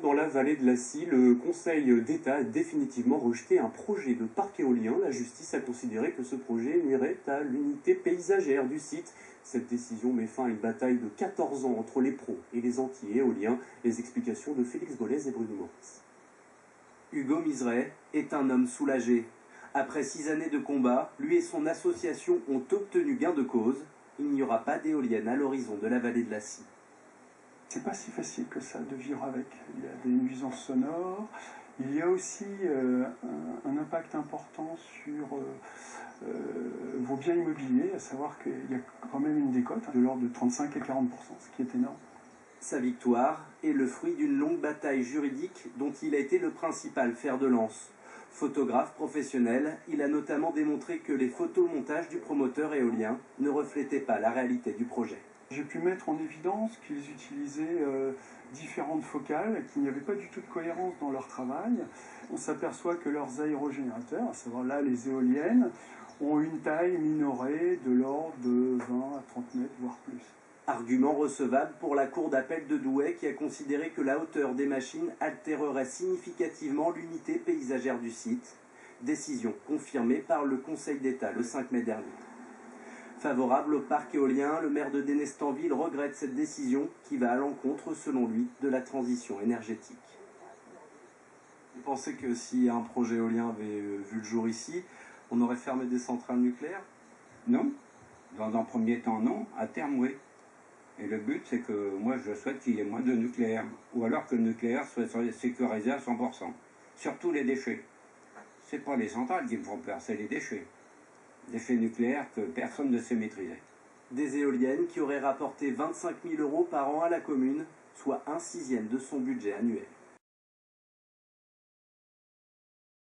Dans la vallée de la Scie, le Conseil d'État a définitivement rejeté un projet de parc éolien. La justice a considéré que ce projet nuirait à l'unité paysagère du site. Cette décision met fin à une bataille de 14 ans entre les pros et les anti-éoliens. Les explications de Félix Bollez et Bruno Maurice. Hugo Miseret est un homme soulagé. Après 6 années de combat, lui et son association ont obtenu gain de cause. Il n'y aura pas d'éolienne à l'horizon de la vallée de la Scie. C'est pas si facile que ça de vivre avec. Il y a des nuisances sonores, il y a aussi un impact important sur vos biens immobiliers, à savoir qu'il y a quand même une décote de l'ordre de 35 et 40%, ce qui est énorme. Sa victoire est le fruit d'une longue bataille juridique dont il a été le principal fer de lance. Photographe professionnel, il a notamment démontré que les photomontages du promoteur éolien ne reflétaient pas la réalité du projet. J'ai pu mettre en évidence qu'ils utilisaient différentes focales, qu'il n'y avait pas du tout de cohérence dans leur travail. On s'aperçoit que leurs aérogénérateurs, à savoir là les éoliennes, ont une taille minorée de l'ordre de 20 à 30 mètres, voire plus. Argument recevable pour la cour d'appel de Douai qui a considéré que la hauteur des machines altérerait significativement l'unité paysagère du site. Décision confirmée par le Conseil d'État le 5 mai dernier. Favorable au parc éolien, le maire de Dénestanville regrette cette décision qui va à l'encontre, selon lui, de la transition énergétique. Vous pensez que si un projet éolien avait vu le jour ici, on aurait fermé des centrales nucléaires? Non. Dans un premier temps, non. À terme, oui. Et le but, c'est que moi, je souhaite qu'il y ait moins de nucléaire. Ou alors que le nucléaire soit sécurisé à 100%. Surtout les déchets. C'est pas les centrales qui me font peur, c'est les déchets. Déchets nucléaires que personne ne sait maîtriser. Des éoliennes qui auraient rapporté 25 000 € par an à la commune, soit 1/6 de son budget annuel.